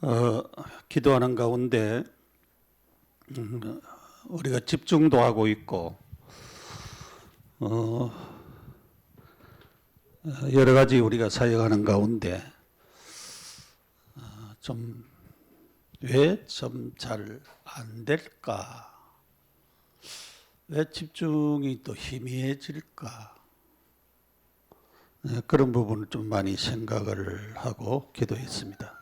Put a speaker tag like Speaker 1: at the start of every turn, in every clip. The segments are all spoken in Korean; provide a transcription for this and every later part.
Speaker 1: 어, 기도하는 가운데 우리가 집중도 하고 있고 여러 가지 우리가 사역하는 가운데 좀 왜 좀 잘 안 될까? 왜 집중이 또 희미해질까? 그런 부분을 좀 많이 생각을 하고 기도했습니다.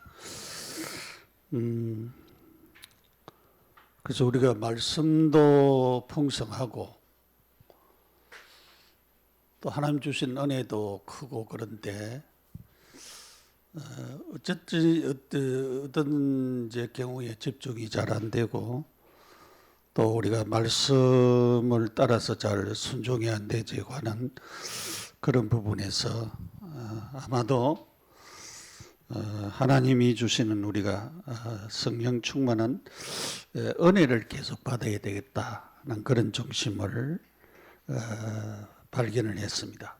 Speaker 1: 그래서 우리가 말씀도 풍성하고 또 하나님 주신 은혜도 크고 그런데 어떤 이제 경우에 집중이 잘 안 되고 또 우리가 말씀을 따라서 잘 순종이 안 되지 하는 그런 부분에서 아마도 하나님이 주시는 우리가 성령 충만한 은혜를 계속 받아야 되겠다는 그런 중심을 발견을 했습니다.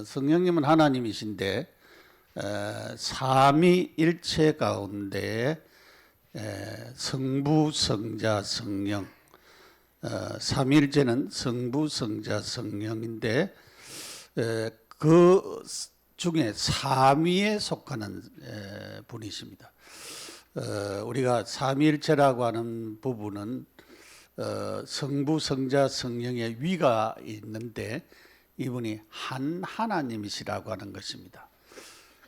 Speaker 1: 성령님은 하나님이신데 삼위일체 가운데 성부, 성자, 성령, 삼위일체는 성부, 성자, 성령인데 그 중에 삼위에 속하는 분이십니다. 우리가 삼위일체라고 하는 부분은 성부, 성자, 성령의 위가 있는데 이분이 한 하나님이시라고 하는 것입니다.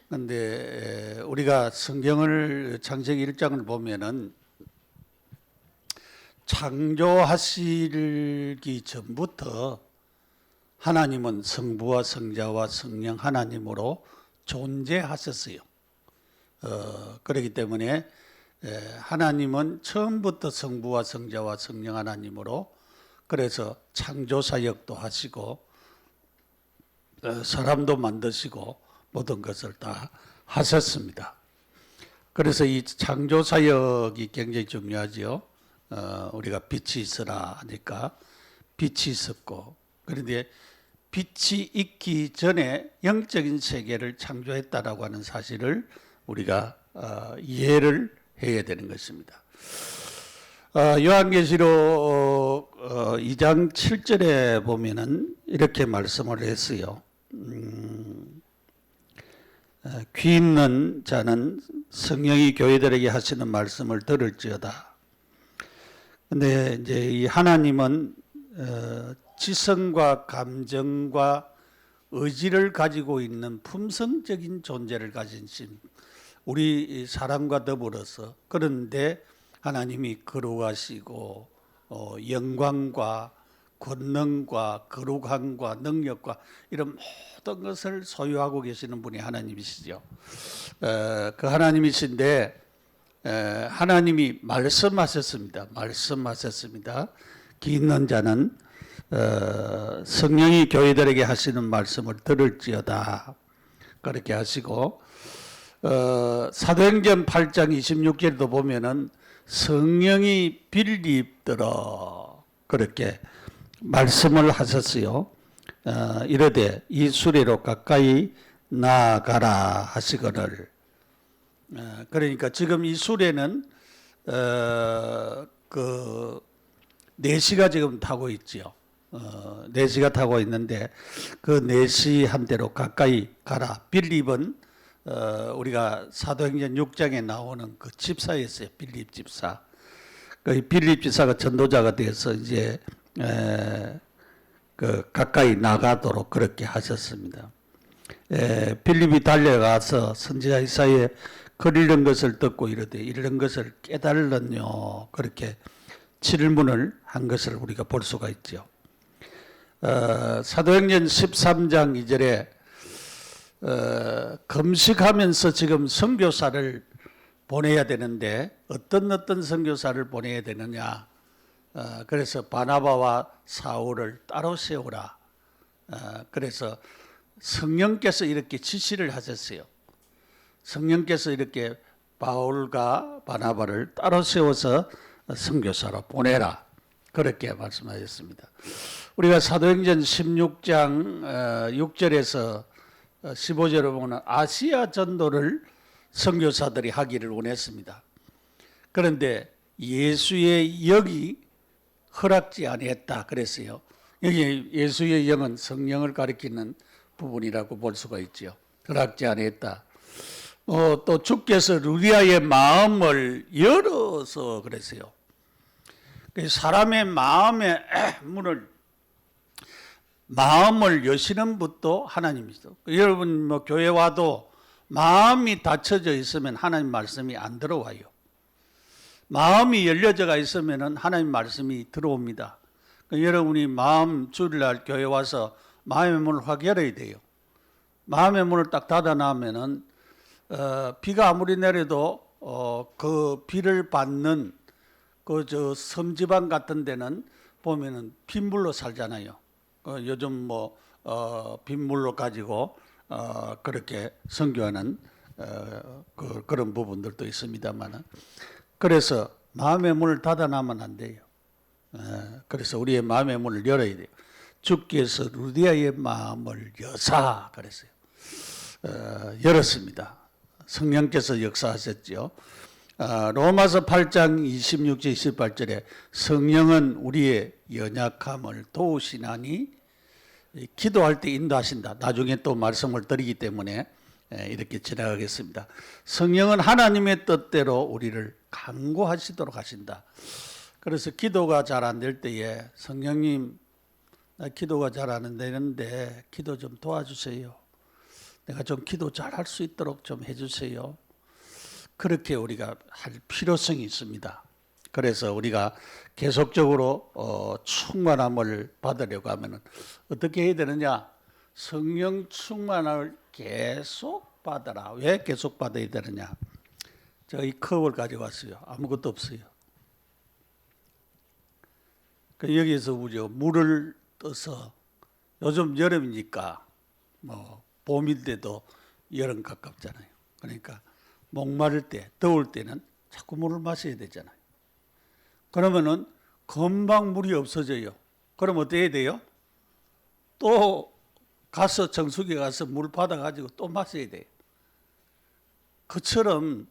Speaker 1: 그런데 우리가 성경을 창세기 1장을 보면은 창조하시기 전부터 하나님은 성부와 성자와 성령 하나님으로 존재하셨어요. 그렇기 때문에 하나님은 처음부터 성부와 성자와 성령 하나님으로 그래서 창조사역도 하시고 사람도 만드시고 모든 것을 다 하셨습니다. 그래서 이 창조사역이 굉장히 중요하죠. 우리가 빛이 있으라 하니까 빛이 있었고 그런데 빛이 있기 전에 영적인 세계를 창조했다라고 하는 사실을 우리가 이해를 해야 되는 것입니다. 요한계시록 2장 7절에 보면은 이렇게 말씀을 했어요. 귀 있는 자는 성령이 교회들에게 하시는 말씀을 들을지어다. 근데 이제 이 하나님은 지성과 감정과 의지를 가지고 있는 품성적인 존재를 가진 신, 우리 사람과 더불어서 그런데 하나님이 거룩하시고 영광과 권능과 거룩함과 능력과 이런 모든 것을 소유하고 계시는 분이 하나님이시죠. 그 하나님이신데 하나님이 말씀하셨습니다. 귀 있는 자는 성령이 교회들에게 하시는 말씀을 들을지어다. 그렇게 하시고 사도행전 8장 26절도 보면은 성령이 빌립들어 그렇게 말씀을 하셨어요. 이르되 이 수레로 가까이 나아가라 하시거늘. 그러니까 지금 이 수레는 그 4시가 지금 타고 있지요. 4시가 타고 있는데 그 4시 한 대로 가까이 가라. 빌립은 우리가 사도행전 6장에 나오는 그 집사였어요. 빌립 집사. 그 빌립 집사가 전도자가 돼서 이제 그 가까이 나가도록 그렇게 하셨습니다. 빌립이 달려가서 선지자 이사야의 글 읽는 것을 듣고 이르되 이런 것을 깨달았뇨. 그렇게 질문을 한 것을 우리가 볼 수가 있죠. 사도행전 13장 2절에 금식하면서 지금 선교사를 보내야 되는데 어떤 선교사를 보내야 되느냐. 그래서 바나바와 사울을 따로 세우라. 그래서 성령께서 이렇게 지시를 하셨어요. 성령께서 이렇게 바울과 바나바를 따로 세워서 선교사로 보내라. 그렇게 말씀하셨습니다. 우리가 사도행전 16장 6절에서 15절을 보면 아시아 전도를 선교사들이 하기를 원했습니다. 그런데 예수의 영이 허락지 아니했다 그랬어요. 여기 예수의 영은 성령을 가리키는 부분이라고 볼 수가 있죠. 허락지 아니했다. 또 주께서 루디아의 마음을 열어서 그랬어요. 사람의 마음을 여시는 분도 하나님이죠. 여러분 교회 와도 마음이 닫혀져 있으면 하나님 말씀이 안 들어와요. 마음이 열려져 있으면 하나님 말씀이 들어옵니다. 여러분이 마음 주일날 교회 와서 마음의 문을 확 열어야 돼요. 마음의 문을 딱 닫아놓으면은 비가 아무리 내려도 그 비를 받는 그 섬지방 같은 데는 보면은 빗물로 살잖아요. 요즘 빗물로 가지고 그렇게 선교하는 그런 부분들도 있습니다만은, 그래서 마음의 문을 닫아놔면 안 돼요. 그래서 우리의 마음의 문을 열어야 돼요. 주께서 루디아의 마음을 여사 그랬어요. 열었습니다. 성령께서 역사하셨죠. 로마서 8장 26절 28절에 성령은 우리의 연약함을 도우시나니 기도할 때 인도하신다. 나중에 또 말씀을 드리기 때문에 이렇게 지나가겠습니다. 성령은 하나님의 뜻대로 우리를 강구하시도록 하신다. 그래서 기도가 잘 안 될 때에 성령님, 나 기도가 잘 안 되는데 기도 좀 도와주세요. 내가 좀 기도 잘 할 수 있도록 좀 해주세요. 그렇게 우리가 할 필요성이 있습니다. 그래서 우리가 계속적으로 충만함을 받으려고 하면 어떻게 해야 되느냐? 성령 충만을 계속 받아라. 왜 계속 받아야 되느냐? 제가 이 컵을 가져왔어요. 아무것도 없어요. 여기에서 우리가 물을 떠서, 요즘 여름이니까 봄인데도 여름 가깝잖아요. 그러니까 목마를 때, 더울 때는 자꾸 물을 마셔야 되잖아요. 그러면은 금방 물이 없어져요. 그럼 어떻게 해야 돼요? 또 가서 정수기에 가서 물 받아가지고 또 마셔야 돼요. 그처럼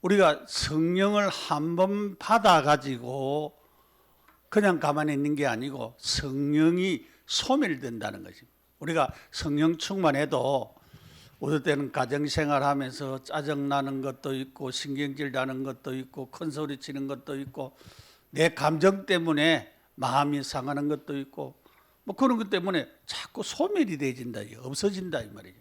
Speaker 1: 우리가 성령을 한번 받아가지고 그냥 가만히 있는 게 아니고 성령이 소멸된다는 것입니다. 우리가 성령 충만해도 어떨 때는 가정생활 하면서 짜증나는 것도 있고 신경질 나는 것도 있고 큰소리 치는 것도 있고 내 감정 때문에 마음이 상하는 것도 있고 그런 것 때문에 자꾸 소멸이 되어진다, 없어진다 이 말이죠.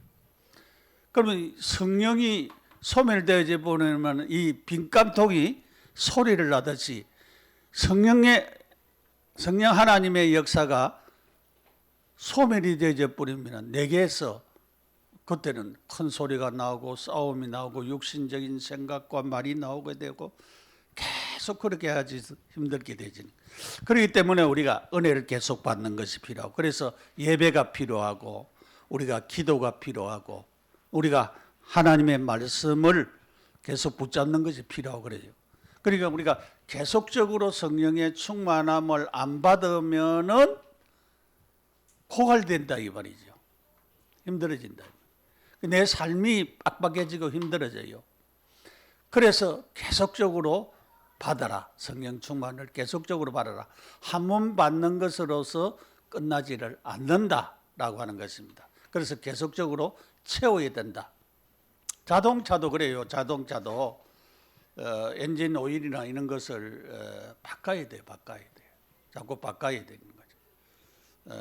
Speaker 1: 그러면 성령이 소멸되어져 보면 이 빈감통이 소리를 나듯이 성령 하나님의 역사가 소멸이 되어져 버리면 내게서 그때는 큰 소리가 나오고 싸움이 나오고 육신적인 생각과 말이 나오게 되고 계속 그렇게 해야지 힘들게 되지. 그렇기 때문에 우리가 은혜를 계속 받는 것이 필요하고, 그래서 예배가 필요하고 우리가 기도가 필요하고 우리가 하나님의 말씀을 계속 붙잡는 것이 필요하고 그래요. 그러니까 우리가 계속적으로 성령의 충만함을 안 받으면은 고갈된다 이 말이죠. 힘들어진다. 내 삶이 빡빡해지고 힘들어져요. 그래서 계속적으로 받아라. 성령 충만을 계속적으로 받아라. 한 번 받는 것으로서 끝나지를 않는다라고 하는 것입니다. 그래서 계속적으로 채워야 된다. 자동차도 그래요. 자동차도 엔진 오일이나 이런 것을 바꿔야 돼요. 자꾸 바꿔야 되는 거죠.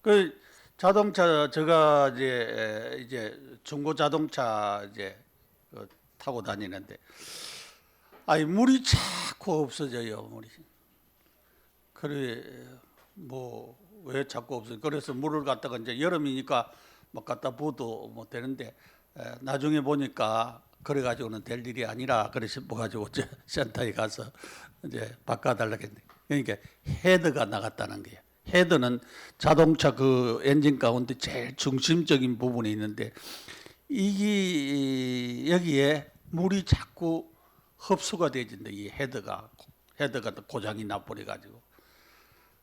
Speaker 1: 그 자동차 제가 이제 중고 자동차 타고 다니는데 물이 자꾸 없어져요. 물이. 그래 왜 자꾸 없어요? 그래서 물을 갖다가 이제 여름이니까 갖다 부어도 되는데 나중에 보니까 그래가지고는 될 일이 아니라 그래 싶어가지고 센터에 가서 이제 바꿔달라고 했는데, 그러니까 헤드가 나갔다는 거예요. 헤드는 자동차 그 엔진 가운데 제일 중심적인 부분이 있는데 이게 여기에 물이 자꾸 흡수가 되어진다. 이 헤드가 헤드가 고장이 나버려가지고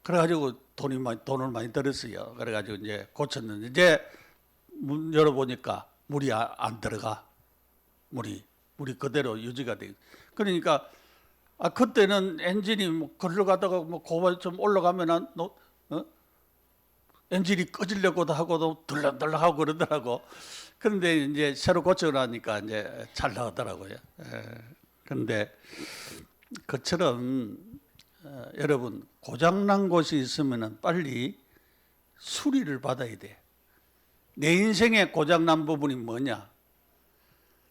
Speaker 1: 그래가지고 돈을 많이 들었어요. 그래가지고 이제 고쳤는데 이제 문 열어보니까 물이 안 들어가. 물이 그대로 유지가 돼. 그러니까 그때는 엔진이 뭐 걸러가다가 뭐 고발 좀 올라가면은 엔진이 꺼지려고도 하고도 들락들락하고 그러더라고. 그런데 이제 새로 고쳐나니까 이제 잘 나가더라고요. 그런데 그처럼 여러분 고장난 곳이 있으면은 빨리 수리를 받아야 돼. 내 인생에 고장난 부분이 뭐냐?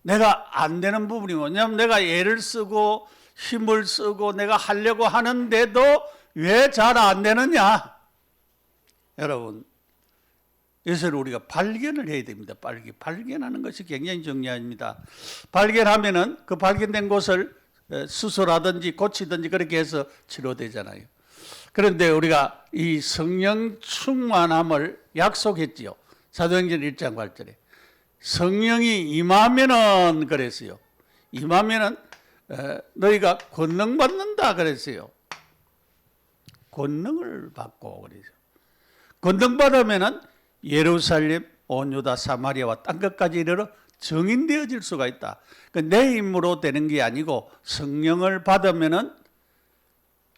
Speaker 1: 내가 안 되는 부분이 뭐냐면 내가 애를 쓰고 힘을 쓰고 내가 하려고 하는데도 왜 잘 안 되느냐? 여러분, 이것을 우리가 발견을 해야 됩니다. 발견하는 것이 굉장히 중요합니다. 발견하면은 그 발견된 곳을 수술하든지 고치든지 그렇게 해서 치료되잖아요. 그런데 우리가 이 성령 충만함을 약속했지요. 사도행전 1장 8절에 성령이 임하면은 그랬어요. 임하면은 너희가 권능 받는다 그랬어요. 권능을 받고 그래서 권능 받으면은 예루살렘, 온 유다, 사마리아와 땅 끝까지 이르러 정인되어질 수가 있다. 내 힘으로 되는 게 아니고 성령을 받으면은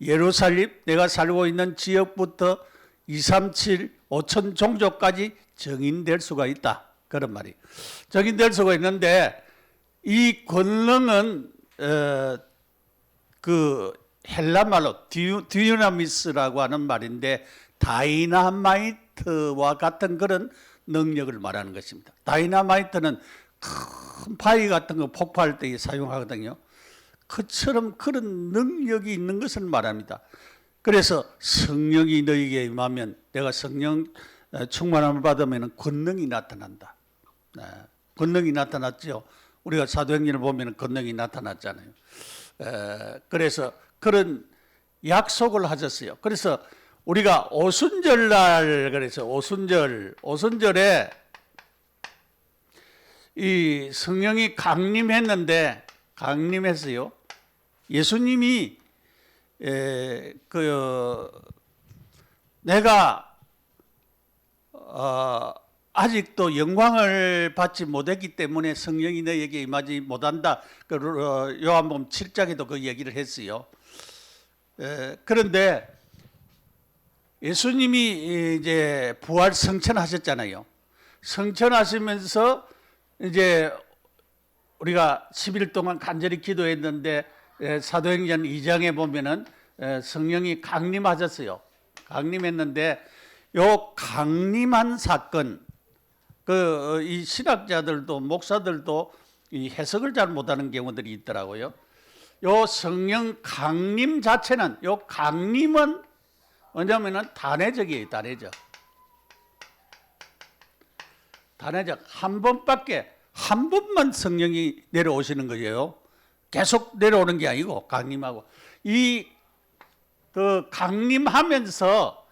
Speaker 1: 예루살렘, 내가 살고 있는 지역부터 237, 5천 종족까지 정인될 수가 있다. 그런 말이. 정인될 수가 있는데 이 권능은 그 헬라 말로 디유나미스라고 하는 말인데 다이나마이트와 같은 그런 능력을 말하는 것입니다. 다이나마이트는 큰 바위 같은 거 폭발할 때 사용하거든요. 그처럼 그런 능력이 있는 것을 말합니다. 그래서 성령이 너희에게 임하면 내가 성령 충만함을 받으면 권능이 나타난다. 권능이 나타났죠. 우리가 사도행전을 보면 권능이 나타났잖아요. 그래서 그런 약속을 하셨어요. 그래서 우리가 오순절날 그래서 오순절에 이 성령이 강림했어요. 예수님이 내가 아직도 영광을 받지 못했기 때문에 성령이 너에게 임하지 못한다. 요한복음 7장에도 그 얘기를 했어요. 그런데 예수님이 이제 부활 성천하셨잖아요. 성천하시면서 이제 우리가 10일 동안 간절히 기도했는데 사도행전 2장에 보면은 성령이 강림하셨어요. 강림했는데 요 강림한 사건 이 신학자들도 목사들도 이 해석을 잘 못하는 경우들이 있더라고요. 요 성령 강림 자체는 요 강림은 뭐냐면은 단회적이에요. 단회적 한 번만 성령이 내려오시는 거예요. 계속 내려오는 게 아니고 강림하고 그 강림하면서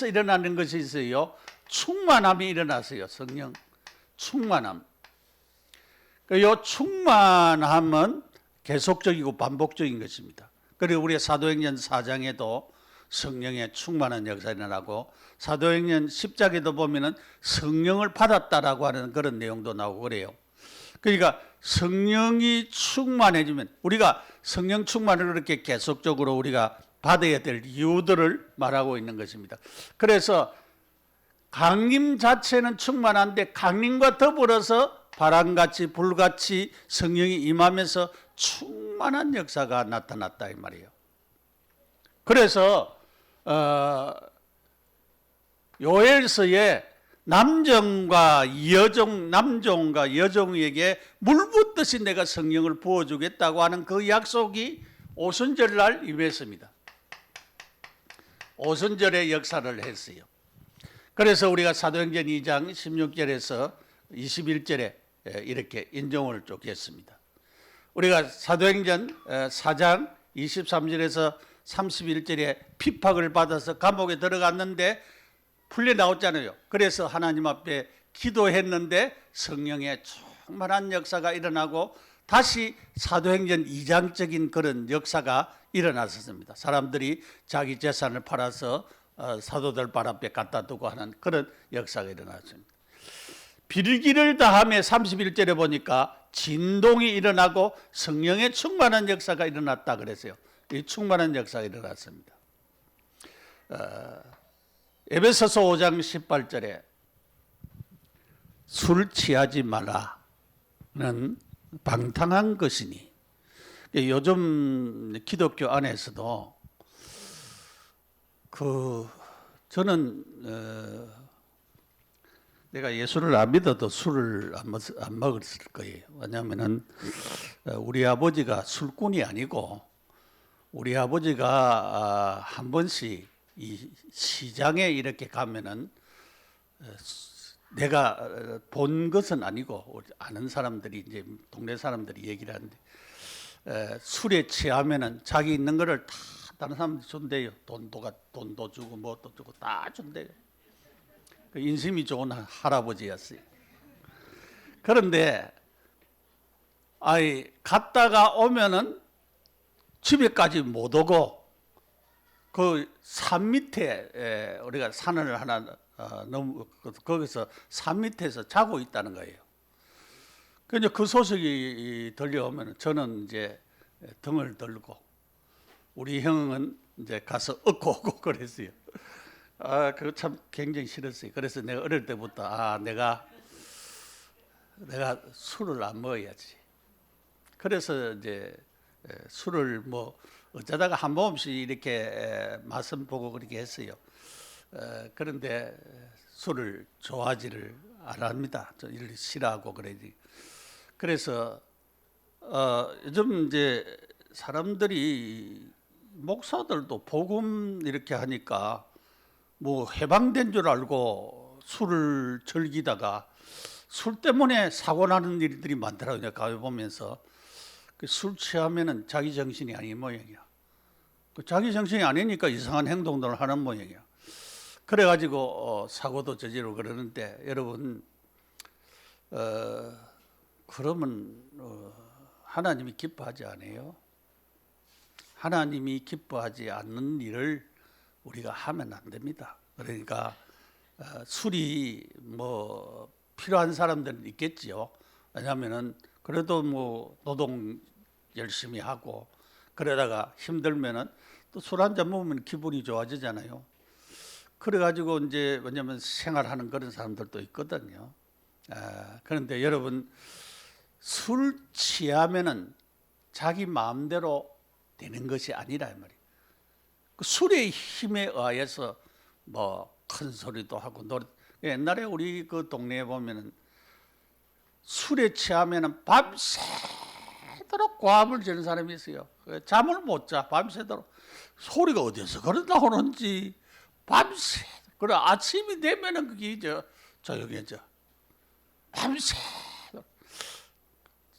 Speaker 1: 일어나는 것이 있어요. 충만함이 일어났어요. 성령 충만함. 이 충만함은 계속적이고 반복적인 것입니다. 그리고 우리 사도행전 4장에도 성령의 충만한 역사가 일어나고 사도행전 10장에도 보면은 성령을 받았다라고 하는 그런 내용도 나오고 그래요. 그러니까 성령이 충만해지면 우리가 성령 충만을 그렇게 계속적으로 우리가 받아야 될 이유들을 말하고 있는 것입니다. 그래서 강림 자체는 충만한데 강림과 더불어서 바람같이 불같이 성령이 임하면서 충만한 역사가 나타났다 이 말이에요. 그래서 요엘서에 남종과 여종에게 물 붓듯이 내가 성령을 부어주겠다고 하는 그 약속이 오순절날 임했습니다. 오순절의 역사를 했어요. 그래서 우리가 사도행전 2장 16절에서 21절에 이렇게 인정을 쭉 했습니다. 우리가 사도행전 4장 23절에서 31절에 핍박을 받아서 감옥에 들어갔는데 풀려 나왔잖아요. 그래서 하나님 앞에 기도했는데 성령의 충만한 역사가 일어나고 다시 사도행전 2장적인 그런 역사가 일어났었습니다. 사람들이 자기 재산을 팔아서 사도들 발 앞에 갖다 두고 하는 그런 역사가 일어났습니다. 빌기를 다함에 31절에 보니까 진동이 일어나고 성령의 충만한 역사가 일어났다 그랬어요. 이 충만한 역사가 일어났습니다. 에베소서 5장 18절에 술 취하지 말라는 방탕한 것이니, 요즘 기독교 안에서도 저는 내가 예수를 안 믿어도 술을 안 먹었을 거예요. 왜냐하면은 우리 아버지가 술꾼이 아니고, 우리 아버지가 한 번씩 이 시장에 이렇게 가면은 내가 본 것은 아니고 아는 사람들이, 이제 동네 사람들이 얘기를 하는데, 술에 취하면은 자기 있는 거를 다 다른 사람들이 준대요. 돈도 주고 뭐도 주고 다 준대요. 그 인심이 좋은 할아버지였어요. 그런데 갔다가 오면은 집에까지 못 오고 그 산 밑에 우리가 산을 하나 거기서 산 밑에서 자고 있다는 거예요. 그 소식이 들려오면 저는 이제 등을 들고, 우리 형은 이제 가서 얻고 오고 그랬어요. 그거 참 굉장히 싫었어요. 그래서 내가 어릴 때부터 내가 술을 안 먹어야지. 그래서 이제 술을 뭐 어쩌다가 한 번씩 이렇게 맛은 보고 그렇게 했어요. 그런데 술을 좋아하지를 않습니다. 저 이를 싫어하고 그러지. 그래서 요즘 이제 사람들이, 목사들도 복음 이렇게 하니까 뭐 해방된 줄 알고 술을 즐기다가 술 때문에 사고 나는 일들이 많더라고요. 가보면서 술 취하면은 자기 정신이 아닌 모양이야. 자기 정신이 아니니까 이상한 행동들을 하는 모양이야. 그래가지고 사고도 저지르고 그러는데, 여러분 그러면 하나님이 기뻐하지 않아요? 하나님이 기뻐하지 않는 일을 우리가 하면 안 됩니다. 그러니까 술이 뭐 필요한 사람들은 있겠지요. 왜냐하면은 그래도 뭐 노동 열심히 하고 그러다가 힘들면은 또 술 한 잔 먹으면 기분이 좋아지잖아요. 그래가지고 이제 왜냐하면 생활하는 그런 사람들도 있거든요. 그런데 여러분, 술 취하면은 자기 마음대로 되는 것이 아니라 이 말이에요. 그 술의 힘에 의해서 뭐 큰 소리도 하고 노래. 옛날에 우리 그 동네에 보면은 술에 취하면은 밤새도록 고함을 지르는 사람이 있어요. 잠을 못 자. 밤새도록 소리가 어디서 그래 나오는지 밤새. 그래 아침이 되면은 그게 조용해져. 밤새.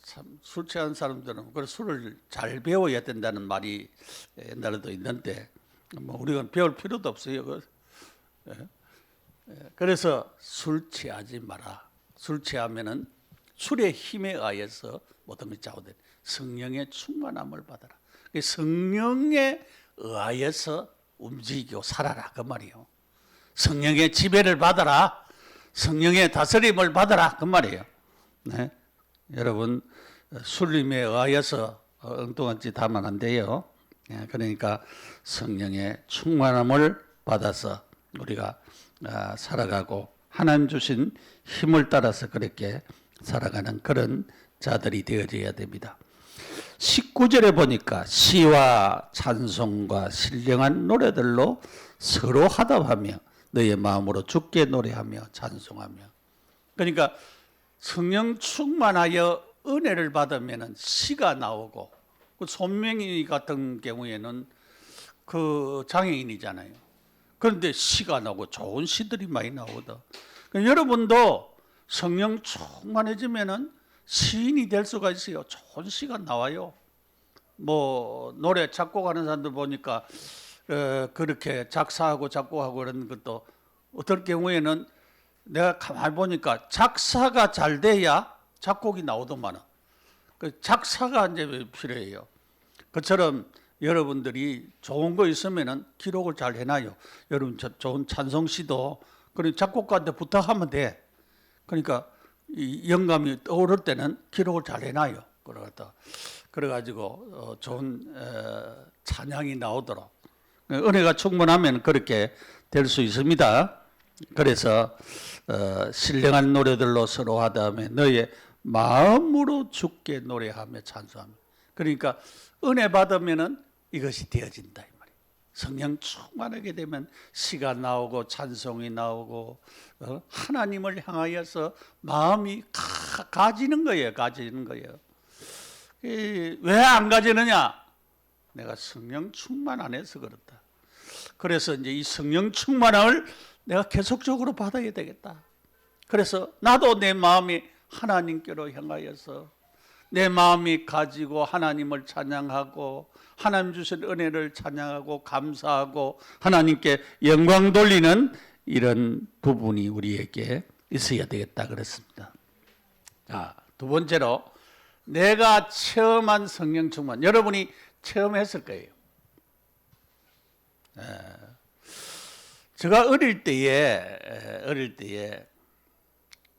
Speaker 1: 참 술 취한 사람들은 그 술을 잘 배워야 된다는 말이 옛날에도 있는데, 뭐 우리가 배울 필요도 없어요. 그래서 술 취하지 마라. 술 취하면은 술의 힘에 의해서 모든 것이 좌우된 성령의 충만함을 받아라. 성령에 의해서 움직이고 살아라 그 말이에요. 성령의 지배를 받아라. 성령의 다스림을 받아라 그 말이에요. 네? 여러분, 술림에 의해서 엉뚱한 짓 하면 안 돼요. 그러니까 성령의 충만함을 받아서 우리가 살아가고 하나님 주신 힘을 따라서 그렇게 살아가는 그런 자들이 되어져야 됩니다. 19절에 보니까 시와 찬송과 신령한 노래들로 서로 화답하며 너의 마음으로 주께 노래하며 찬송하며. 그러니까 성령 충만하여 은혜를 받으면 시가 나오고, 그 손명희 같은 경우에는 그 장애인이잖아요. 그런데 시가 나오고 좋은 시들이 많이 나오거든. 그러니까 여러분도 성령 충만해지면은 시인이 될 수가 있어요. 좋은 시가 나와요. 뭐 노래 작곡하는 사람들 보니까 그렇게 작사하고 작곡하고 그런 것도 어떨 경우에는 내가 가만히 보니까 작사가 잘 돼야 작곡이 나오더만은. 그 작사가 이제 필요해요. 그처럼 여러분들이 좋은 거 있으면은 기록을 잘 해놔요. 여러분 좋은 찬송시도 그리고 작곡가한테 부탁하면 돼. 그러니까 이 영감이 떠오를 때는 기록을 잘 해놔요. 그래가지고 좋은 찬양이 나오도록 은혜가 충분하면 그렇게 될 수 있습니다. 그래서 신령한 노래들로 서로 하다음에 너의 마음으로 주께 노래하며 찬송하며 그러니까 은혜 받으면은 이것이 되어진다 이 말이에요. 성령 충만하게 되면 시가 나오고 찬송이 나오고 하나님을 향하여서 마음이 가지는 거예요. 가지는 거예요. 왜 안 가지느냐? 내가 성령 충만 안 해서 그렇다. 그래서 이제 이 성령 충만함을 내가 계속적으로 받아야 되겠다. 그래서 나도 내 마음이 하나님께로 향하여서 내 마음이 가지고 하나님을 찬양하고 하나님 주신 은혜를 찬양하고 감사하고 하나님께 영광 돌리는 이런 부분이 우리에게 있어야 되겠다 그랬습니다. 자, 두 번째로 내가 체험한 성령 충만. 여러분이 체험했을 거예요. 제가 어릴 때에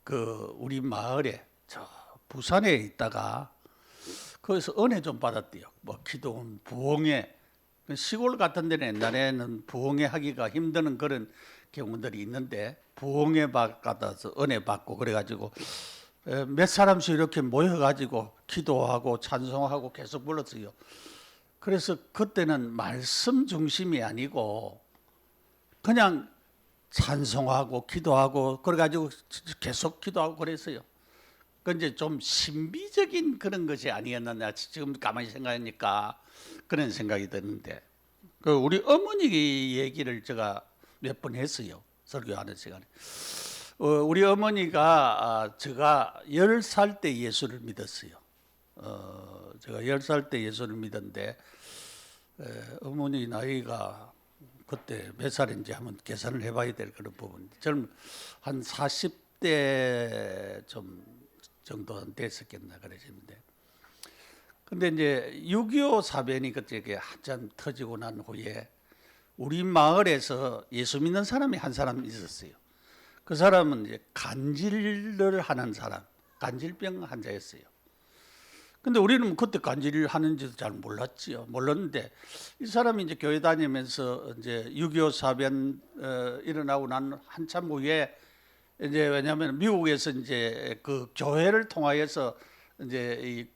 Speaker 1: 그 우리 마을에 저 부산에 있다가 거기서 은혜 좀 받았대요. 뭐 기도원 부흥회 시골 같은 데는 옛날에는 부흥회 하기가 힘드는 그런 경우들이 있는데 부흥회 받아서 은혜 받고 그래가지고 몇 사람씩 이렇게 모여가지고 기도하고 찬송하고 계속 불렀어요. 그래서 그때는 말씀 중심이 아니고 그냥 찬송하고 기도하고 그래가지고 계속 기도하고 그랬어요. 그 이제 좀 신비적인 그런 것이 아니었느냐 지금 가만히 생각하니까 그런 생각이 드는데 그 우리 어머니 얘기를 제가 몇 번 했어요. 설교하는 시간에. 우리 어머니가 제가 10살 때 예수를 믿었어요. 제가 10살 때 예수를 믿었는데 어머니 나이가 그때 몇 살인지 한번 계산을 해봐야 될 그런 부분. 저는 한 40대 좀 정도 됐었겠나 그러시는데. 근데 이제 6.25 사변이 그때 한참 터지고 난 후에 우리 마을에서 예수 믿는 사람이 한 사람 있었어요. 그 사람은 이제 간질을 하는 사람, 간질병 환자였어요. 근데 우리는 그때 간질을 하는지도 잘 몰랐지요. 몰랐는데 이 사람이 이제 교회 다니면서 이제 6.25 사변 일어나고 난 한참 후에 이제 왜냐하면 미국에서 이제 그 교회를 통하여서 이제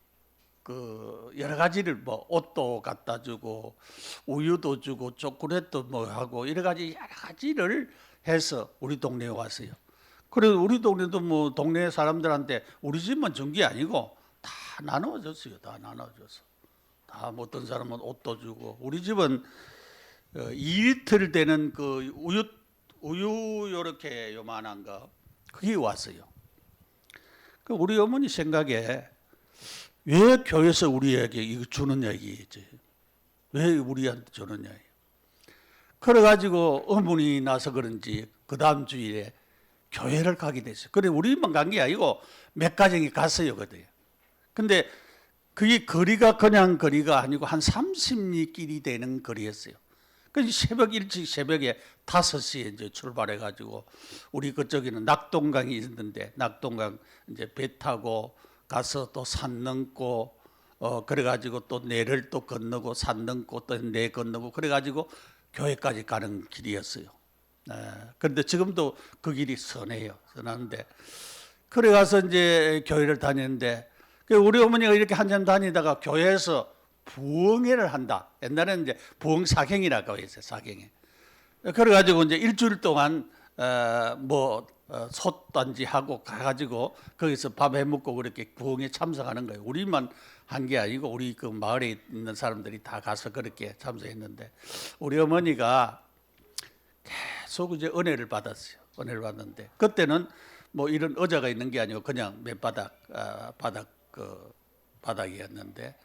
Speaker 1: 그 여러 가지를 뭐 옷도 갖다 주고 우유도 주고 초콜릿도 뭐 하고 여러 가지 여러 가지를 해서 우리 동네에 왔어요. 그래서 우리 동네도 뭐 동네 사람들한테 우리 집만 준 게 아니고 다 나눠줬어요. 다 나눠줘서 다 어떤 사람은 옷도 주고 우리 집은 2리터 되는 그 우유 요렇게 요만한 거 그게 왔어요. 그 우리 어머니 생각에 왜 교회에서 우리에게 이거 주느냐 이게지. 왜 우리한테 주느냐. 그래가지고 어머니 나서 그런지 그 다음 주일에 교회를 가게 됐어요. 그래 우리만 간 게 아니고 몇 가정이 갔어요 그때. 근데 그게 거리가 그냥 거리가 아니고 한 30리 길이 되는 거리였어요. 그래서 새벽에 5시에 이제 출발해가지고 우리 그쪽에는 낙동강이 있는데 낙동강 이제 배 타고 가서 또 산 넘고 그래가지고 또 내를 또 건너고 산 넘고 또 내 건너고 그래가지고 교회까지 가는 길이었어요. 그런데 지금도 그 길이 선해요. 선한데 그래 가서 이제 교회를 다녔는데 우리 어머니가 이렇게 한참 다니다가 교회에서 부흥회를 한다. 옛날에는 이제 부흥 사경이라고 했어요. 사경회. 그래가지고 이제 일주일 동안 솥단지 하고 가가지고 거기서 밥 해먹고 그렇게 부흥에 참석하는 거예요. 우리만 한 게 아니고 우리 그 마을에 있는 사람들이 다 가서 그렇게 참석했는데 우리 어머니가 계속 이제 은혜를 받았어요. 은혜를 받는데 그때는 뭐 이런 의자가 있는 게 아니고 그냥 바닥이었는데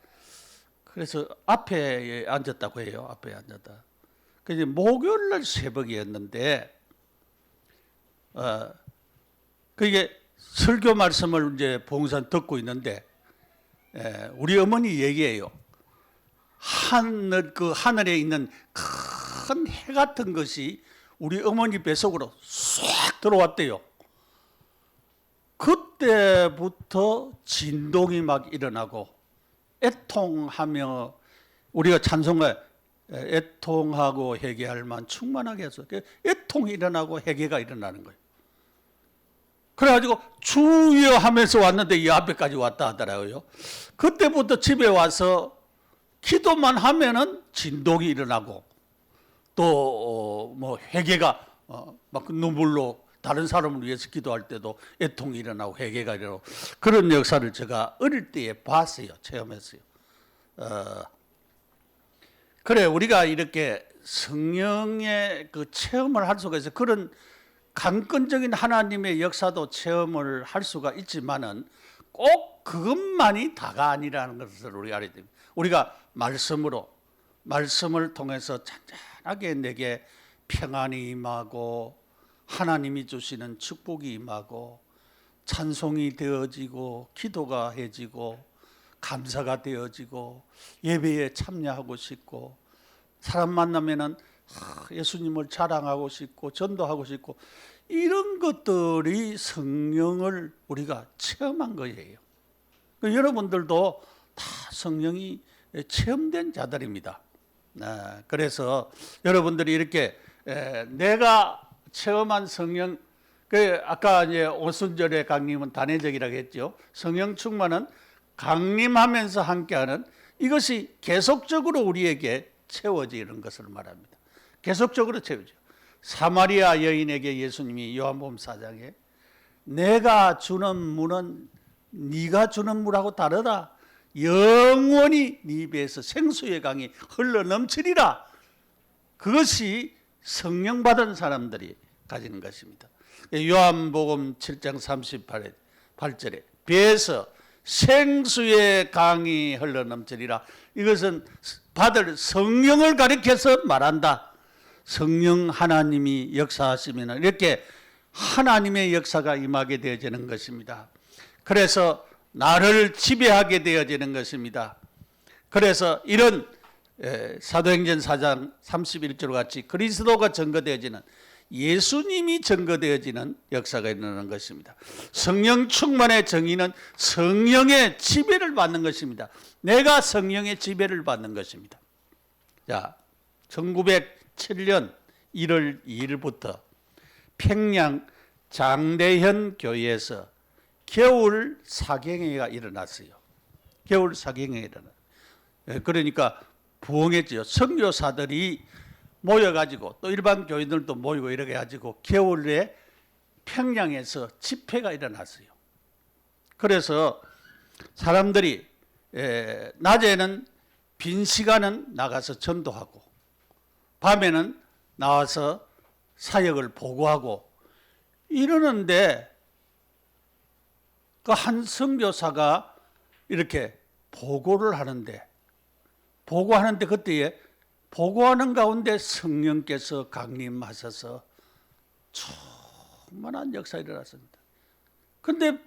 Speaker 1: 그래서 앞에 앉았다고 해요. 앞에 앉았다. 그래서 목요일 날 새벽이었는데 그게 설교 말씀을 이제 봉산 듣고 있는데 우리 어머니 얘기예요. 하늘에 있는 큰 해 같은 것이 우리 어머니 뱃속으로 쏙 들어왔대요. 그때부터 진동이 막 일어나고 애통하며, 우리가 찬송가에 애통하고 회개할 만 충만하게 해서 애통이 일어나고 회개가 일어나는 거예요. 그래가지고 주여 하면서 왔는데 이 앞에까지 왔다 하더라고요. 그때부터 집에 와서 기도만 하면은 진동이 일어나고 또 뭐 회개가 막 눈물로 다른 사람을 위해서 기도할 때도 애통이 일어나고 회개가 일어나고, 그런 역사를 제가 어릴 때에 봤어요. 체험했어요. 그래, 우리가 이렇게 성령의 그 체험을 할 수가 있어요. 그런 강권적인 하나님의 역사도 체험을 할 수가 있지만은 꼭 그것만이 다가 아니라는 것을 우리가 알아야 됩니다. 우리가 말씀을 통해서 잔잔하게 내게 평안이 임하고 하나님이 주시는 축복이 임하고 찬송이 되어지고 기도가 해지고 감사가 되어지고 예배에 참여하고 싶고 사람 만나면은 예수님을 자랑하고 싶고 전도하고 싶고, 이런 것들이 성령을 우리가 체험한 거예요. 여러분들도 다 성령이 체험된 자들입니다. 그래서 여러분들이 이렇게 내가 체험한 성령, 아까 이제 오순절에 강림은 단회적이라고 했죠. 성령 충만은 강림하면서 함께하는, 이것이 계속적으로 우리에게 채워지는 것을 말합니다. 계속적으로 채워져. 사마리아 여인에게 예수님이 요한복음 4장에 내가 주는 물은 네가 주는 물하고 다르다. 영원히 네 입에서 생수의 강이 흘러 넘치리라. 그것이 성령 받은 사람들이 가지는 것입니다. 요한복음 7장 38절에 배에서 생수의 강이 흘러 넘치리라. 이것은 받을 성령을 가리켜서 말한다. 성령 하나님이 역사하시면 이렇게 하나님의 역사가 임하게 되어지는 것입니다. 그래서 나를 지배하게 되어지는 것입니다. 그래서 이런 사도행전 4장 31절 같이 그리스도가 증거되어지는, 예수님이 증거되어지는 역사가 일어나는 것입니다. 성령 충만의 정의는 성령의 지배를 받는 것입니다. 내가 성령의 지배를 받는 것입니다. 자, 1907년 1월 2일부터 평양 장대현 교회에서 겨울 사경회가 일어났어요. 겨울 사경회가 일어났어요. 그러니까 부흥했죠. 선교사들이 모여가지고 또 일반 교인들도 모이고 이렇게 가지고 겨울에 평양에서 집회가 일어났어요. 그래서 사람들이 낮에는 빈 시간은 나가서 전도하고 밤에는 나와서 사역을 보고하고 이러는데, 그 한 선교사가 이렇게 보고를 하는데 그때에 보고하는 가운데 성령께서 강림하셔서 충만한 역사가 일어났습니다. 그런데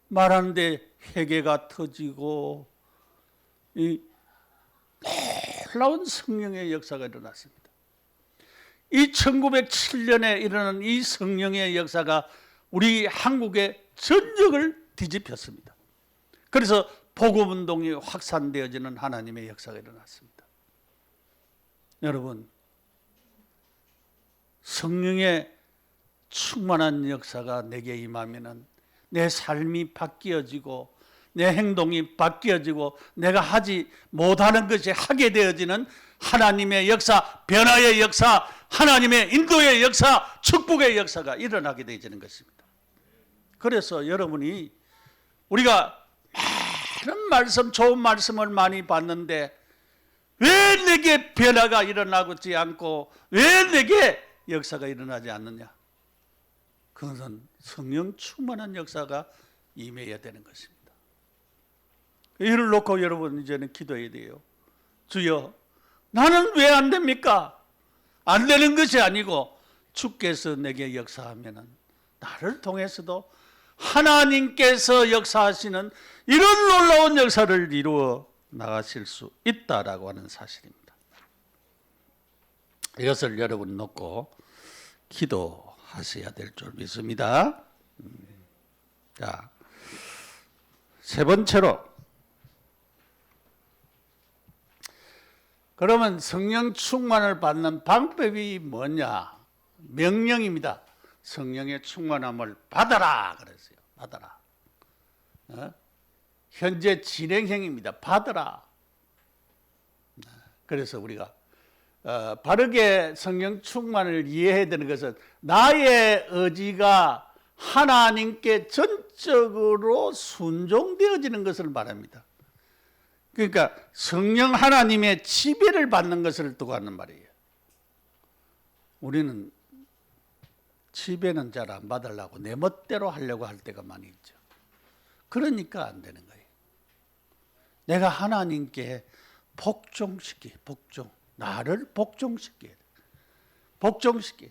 Speaker 1: 말하는데 회개가 터지고 이 놀라운 성령의 역사가 일어났습니다. 이 1907년에 일어난 이 성령의 역사가 우리 한국의 전역을 뒤집혔습니다. 그래서 복음운동이 확산되어지는 하나님의 역사가 일어났습니다. 여러분, 성령의 충만한 역사가 내게 임하면은 내 삶이 바뀌어지고 내 행동이 바뀌어지고 내가 하지 못하는 것이 하게 되어지는 하나님의 역사, 변화의 역사, 하나님의 인도의 역사, 축복의 역사가 일어나게 되어지는 것입니다. 그래서 여러분이, 우리가 많은 말씀, 좋은 말씀을 많이 봤는데 왜 내게 변화가 일어나지 않고 왜 내게 역사가 일어나지 않느냐? 그것은 성령 충만한 역사가 임해야 되는 것입니다. 이를 놓고 여러분 이제는 기도해야 돼요. 주여, 나는 왜 안 됩니까? 안 되는 것이 아니고 주께서 내게 역사하면은 나를 통해서도 하나님께서 역사하시는 이런 놀라운 역사를 이루어 나가실 수 있다라고 하는 사실입니다. 이것을 여러분 놓고 기도하셔야 될 줄 믿습니다. 자, 세 번째로, 그러면 성령 충만을 받는 방법이 뭐냐? 명령입니다. 성령의 충만함을 받아라 그랬어요. 받아라. 현재 진행형입니다. 받아라. 그래서 우리가 바르게 성령 충만을 이해해야 되는 것은 나의 의지가 하나님께 전적으로 순종되어지는 것을 말합니다. 그러니까 성령 하나님의 지배를 받는 것을 두고 하는 말이에요. 우리는 지배는 잘 안 받으려고 내 멋대로 하려고 할 때가 많이 있죠. 그러니까 안 되는 거예요. 내가 하나님께 나를 복종시켜야 돼. 복종시켜.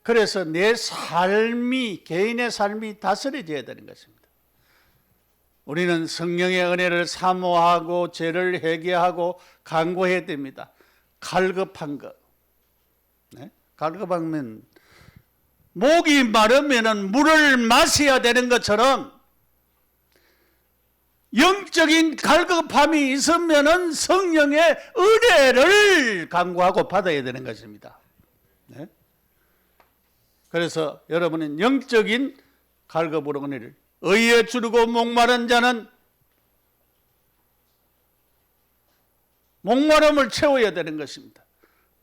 Speaker 1: 그래서 내 삶이, 개인의 삶이 다스려져야 되는 것입니다. 우리는 성령의 은혜를 사모하고 죄를 회개하고 간구해야 됩니다. 갈급한 것. 네? 갈급하면 목이 마르면 물을 마셔야 되는 것처럼 영적인 갈급함이 있으면 성령의 은혜를 간구하고 받아야 되는 것입니다. 네? 그래서 여러분은 영적인 갈급으로 은혜를, 의에 주르고 목마른 자는 목마름을 채워야 되는 것입니다.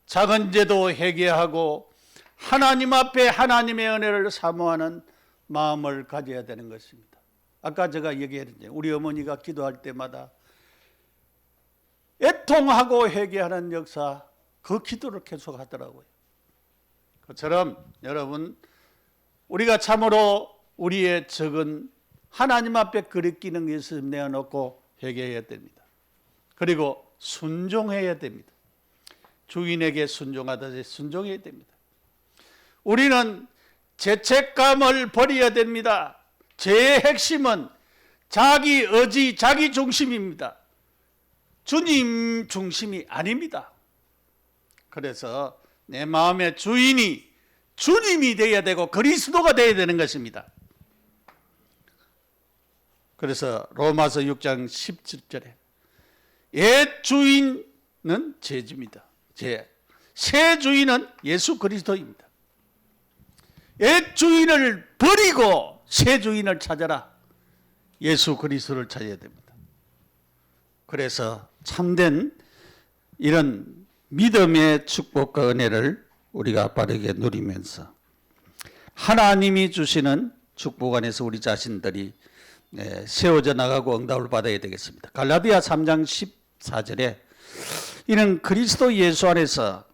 Speaker 1: 작은 죄도 회개하고 하나님 앞에 하나님의 은혜를 사모하는 마음을 가져야 되는 것입니다. 아까 제가 얘기했는데 우리 어머니가 기도할 때마다 애통하고 회개하는 역사, 그 기도를 계속 하더라고요. 그처럼 여러분, 우리가 참으로 우리의 적은 하나님 앞에 그리끼는 것을 내어놓고 회개해야 됩니다. 그리고 순종해야 됩니다. 주인에게 순종하듯이 순종해야 됩니다. 우리는 죄책감을 버려야 됩니다. 죄의 핵심은 자기 의지, 자기 중심입니다. 주님 중심이 아닙니다. 그래서 내 마음의 주인이 주님이 되어야 되고 그리스도가 되어야 되는 것입니다. 그래서 로마서 6장 17절에 옛 주인은 죄입니다. 새 주인은 예수 그리스도입니다. 옛 주인을 버리고 새 주인을 찾아라. 예수 그리스도를 찾아야 됩니다. 그래서 참된 이런 믿음의 축복과 은혜를 우리가 바르게 누리면서 하나님이 주시는 축복 안에서 우리 자신들이 세워져 나가고 응답을 받아야 되겠습니다. 갈라디아 3장 14절에 이는 그리스도 예수 안에서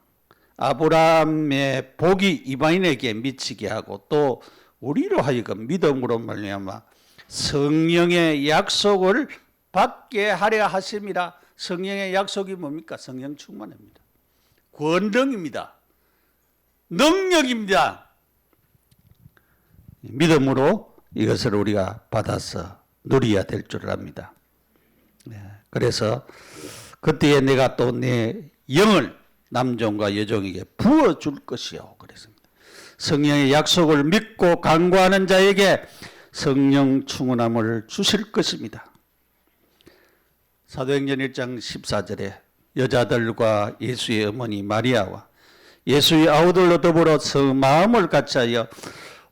Speaker 1: 아브라함의 복이 이방인에게 미치게 하고 또 우리로 하여금 믿음으로 말미암아 성령의 약속을 받게 하려 하심이라. 성령의 약속이 뭡니까? 성령 충만입니다. 권능입니다. 능력입니다. 믿음으로 이것을 우리가 받아서 누려야 될 줄 압니다. 그래서 그때에 내가 또 내 영을 남종과 여종에게 부어줄 것이요 그랬습니다. 성령의 약속을 믿고 간구하는 자에게 성령 충만함을 주실 것입니다. 사도행전 1장 14절에 여자들과 예수의 어머니 마리아와 예수의 아우들로 더불어 마음을 같이하여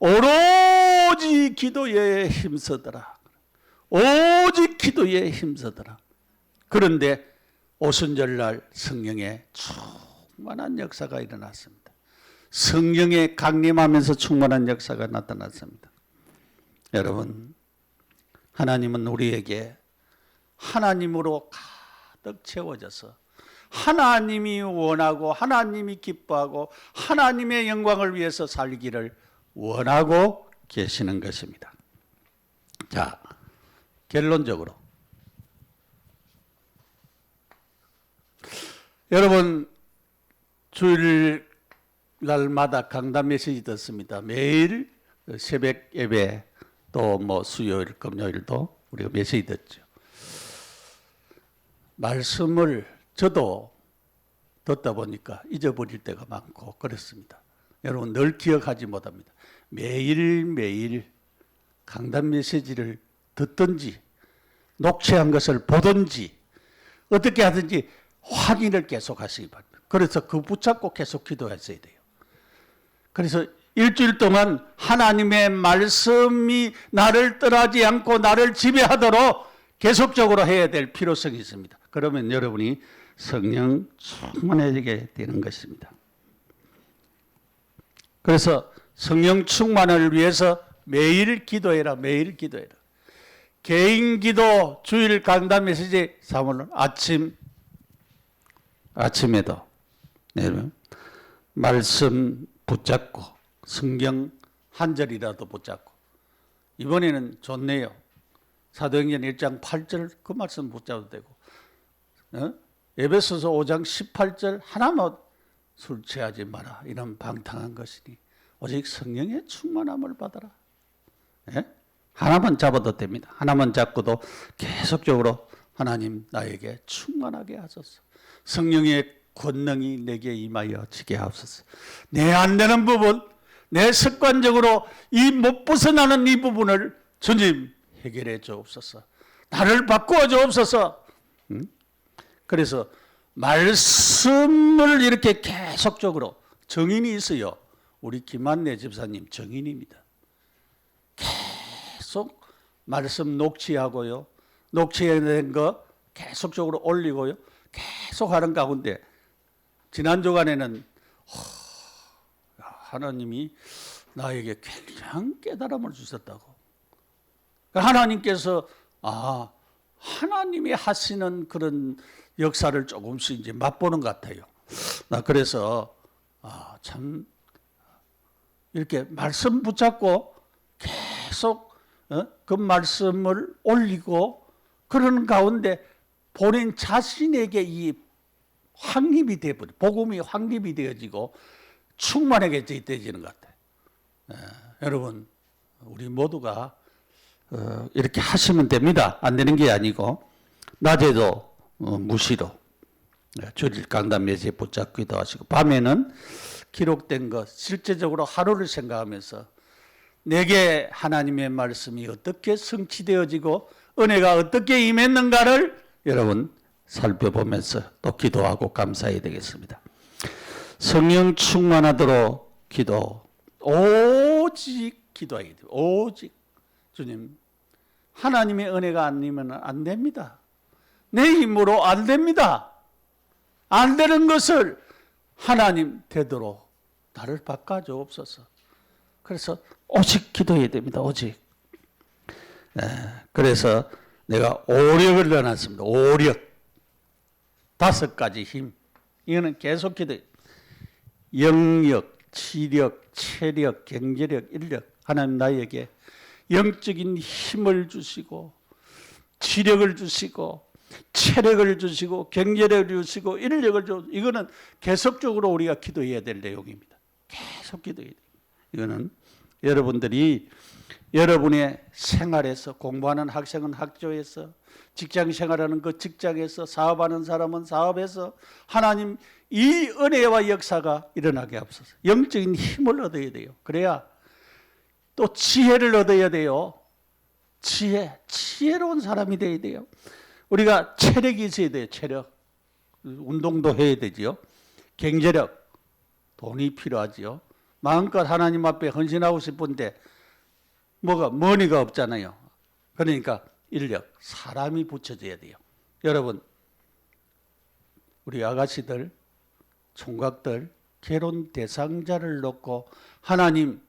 Speaker 1: 오로지 기도에 힘쓰더라. 오직 기도에 힘쓰더라. 그런데 오순절날 성령의 충만한 역사가 일어났습니다. 성령에 강림하면서 충만한 역사가 나타났습니다. 여러분, 하나님은 우리에게 하나님으로 가득 채워져서 하나님이 원하고 하나님이 기뻐하고 하나님의 영광을 위해서 살기를 원하고 계시는 것입니다. 자, 결론적으로 여러분, 주일날마다 강단 메시지 듣습니다. 매일 새벽 예배 또 뭐 수요일, 금요일도 우리가 메시지 듣죠. 말씀을 저도 듣다 보니까 잊어버릴 때가 많고 그렇습니다. 여러분 늘 기억하지 못합니다. 매일매일 강단 메시지를 듣든지 녹취한 것을 보든지 어떻게 하든지 확인을 계속 하시기 바랍니다. 그래서 그 붙잡고 계속 기도하셔야 돼요. 그래서 일주일 동안 하나님의 말씀이 나를 떠나지 않고 나를 지배하도록 계속적으로 해야 될 필요성이 있습니다. 그러면 여러분이 성령 충만해지게 되는 것입니다. 그래서 성령 충만을 위해서 매일 기도해라. 매일 기도해라. 개인 기도 주일 강단 메시지 사모는 아침에도 말씀 붙잡고 성경 한 절이라도 붙잡고 이번에는 좋네요. 사도행전 1장 8절 그 말씀 붙잡아도 되고 에베소서 5장 18절 하나만 술 취하지 마라. 이런 방탕한 것이니 오직 성령의 충만함을 받아라. 예? 하나만 잡아도 됩니다. 하나만 잡고도 계속적으로 하나님 나에게 충만하게 하소서. 성령의 권능이 내게 임하여 지게 하옵소서. 내 안 되는 부분, 내 습관적으로 이 못 벗어나는 이 부분을 주님 해결해 주옵소서. 나를 바꾸어 주옵소서. 그래서 말씀을 이렇게 계속적으로 정인이 있어요. 우리 김한래 집사님 정인입니다. 계속 말씀 녹취하고요. 녹취된 거 계속적으로 올리고요. 계속 하는 가운데 지난 주간에는 하나님이 나에게 굉장한 깨달음을 주셨다고. 하나님께서 하나님이 하시는 그런 역사를 조금씩 이제 맛보는 것 같아요. 나 그래서 참 이렇게 말씀 붙잡고 계속 그 말씀을 올리고 그러는 가운데 본인 자신에게 이 확립이 되어버려. 복음이 확립이 되어지고 충만하게 되어지는 것 같아요. 여러분 우리 모두가 이렇게 하시면 됩니다. 안 되는 게 아니고 낮에도 무시로 주일 강단 메시지 붙잡기도 하시고 밤에는 기록된 것 실제적으로 하루를 생각하면서 내게 하나님의 말씀이 어떻게 성취되어지고 은혜가 어떻게 임했는가를 여러분 살펴보면서 또 기도하고 감사해야 되겠습니다. 성령 충만하도록 기도 오직 기도해야 돼요. 오직 주님 하나님의 은혜가 안 임하면 안 됩니다. 내 힘으로 안 됩니다. 안 되는 것을 하나님 되도록 나를 바꿔주옵소서. 그래서 오직 기도해야 됩니다. 오직. 그래서 내가 오력을 넣어놨습니다. 오력. 5가지 힘. 이거는 계속 기도해요. 영력, 치력, 체력, 경제력, 인력. 하나님 나에게 영적인 힘을 주시고 치력을 주시고 체력을 주시고 경제력을 주시고 인력을 주시고 이거는 계속적으로 우리가 기도해야 될 내용입니다. 계속 기도해야 돼요. 이거는 여러분들이 여러분의 생활에서 공부하는 학생은 학교에서 직장 생활하는 그 직장에서 사업하는 사람은 사업에서 하나님 이 은혜와 역사가 일어나게 하옵소서. 영적인 힘을 얻어야 돼요. 그래야 또 지혜를 얻어야 돼요. 지혜로운 사람이 돼야 돼요. 우리가 체력이 있어야 돼요. 체력. 운동도 해야 되지요. 경제력. 돈이 필요하지요. 마음껏 하나님 앞에 헌신하고 싶은데 머니가 없잖아요. 그러니까 인력, 사람이 붙여져야 돼요. 여러분, 우리 아가씨들, 총각들, 결혼 대상자를 놓고 하나님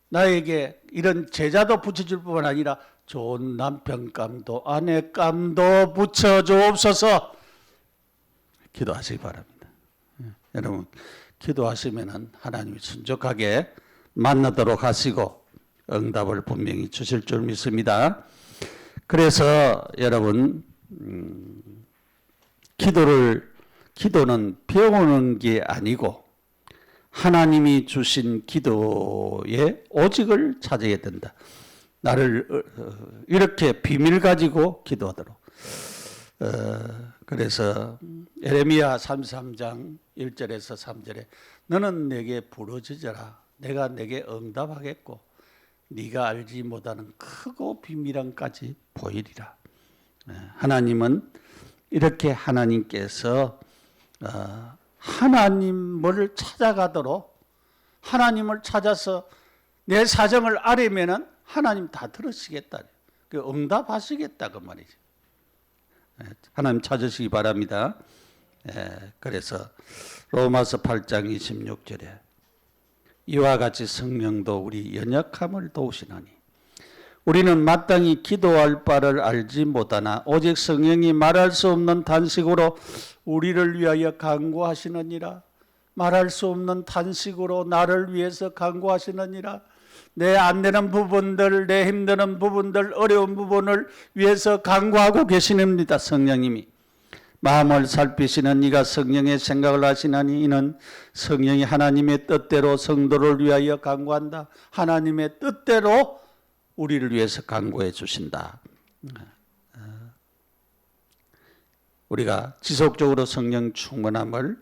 Speaker 1: 나에게 이런 제자도 붙여줄 뿐만 아니라 좋은 남편감도 아내감도 붙여주옵소서. 기도하시기 바랍니다. 여러분 기도하시면 하나님이 순적하게 만나도록 하시고 응답을 분명히 주실 줄 믿습니다. 그래서 여러분 기도는 배우는 게 아니고 하나님이 주신 기도의 오직을 찾아야 된다. 나를 이렇게 비밀 가지고 기도하도록. 그래서 예레미야 33장 1절에서 3절에 너는 내게 부르짖어라 내가 내게 응답하겠고 네가 알지 못하는 크고 비밀한까지 보이리라. 하나님은 이렇게 하나님께서 하나님을 찾아가도록 하나님을 찾아서 내 사정을 아뢰면은 하나님 다 들으시겠다. 그 응답하시겠다 그 말이죠. 하나님 찾으시기 바랍니다. 그래서 로마서 8장 26절에 이와 같이 성령도 우리 연약함을 도우시나니 우리는 마땅히 기도할 바를 알지 못하나 오직 성령이 말할 수 없는 탄식으로 우리를 위하여 간구하시느니라. 말할 수 없는 탄식으로 나를 위해서 간구하시느니라. 내 안 되는 부분들, 내 힘드는 부분들, 어려운 부분을 위해서 간구하고 계시는입니다. 성령님이 마음을 살피시는 이가 성령의 생각을 하시나니 이는 성령이 하나님의 뜻대로 성도를 위하여 간구한다. 하나님의 뜻대로 우리를 위해서 간구해 주신다. 우리가 지속적으로 성령 충만함을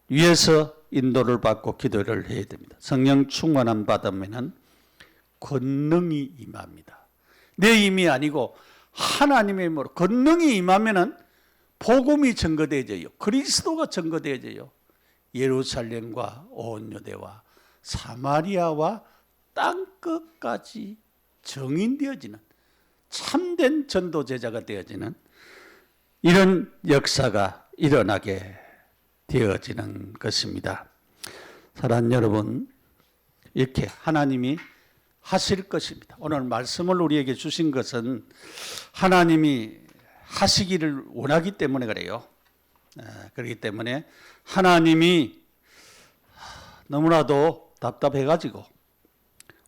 Speaker 1: 위해서 인도를 받고 기도를 해야 됩니다. 성령 충만함 받으면은 권능이 임합니다. 내 힘이 아니고 하나님의 힘으로 권능이 임하면은 복음이 증거되어져요. 그리스도가 증거되어져요. 예루살렘과 온 유대와 사마리아와 땅끝까지 정인되어지는 참된 전도 제자가 되어지는 이런 역사가 일어나게 되어지는 것입니다. 사랑하는 여러분, 이렇게 하나님이 하실 것입니다. 오늘 말씀을 우리에게 주신 것은 하나님이 하시기를 원하기 때문에 그래요. 그렇기 때문에 하나님이 너무나도 답답해가지고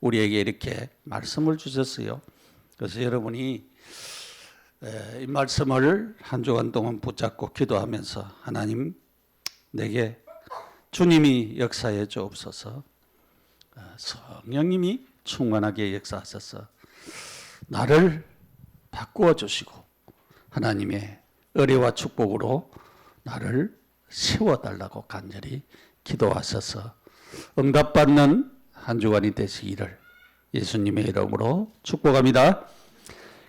Speaker 1: 우리에게 이렇게 말씀을 주셨어요. 그래서 여러분이 이 말씀을 한 주간 동안 붙잡고 기도하면서 하나님 내게 주님이 역사해 주옵소서. 성령님이 충만하게 역사하셔서 나를 바꾸어 주시고 하나님의 은혜와 축복으로 나를 세워달라고 간절히 기도하셔서 응답받는 한 주간이 되시기를 예수님의 이름으로 축복합니다.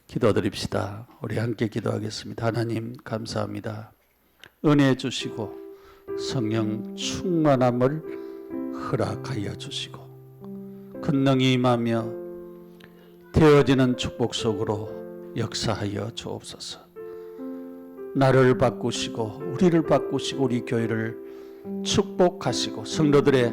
Speaker 1: 기도드립시다. 우리 함께 기도하겠습니다. 하나님 감사합니다. 은혜 주시고 성령 충만함을 허락하여 주시고 권능이 임하며 되어지는 축복 속으로 역사하여 주옵소서. 나를 바꾸시고 우리를 바꾸시고 우리 교회를 축복하시고 성도들의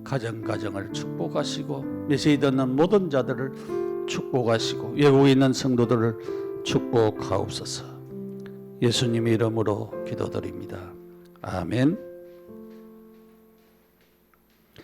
Speaker 1: 가정을 축복하시고 메시지 듣는 모든 자들을 축복하시고 외국에 있는 성도들을 축복하옵소서. 예수님의 이름으로 기도드립니다. 아멘.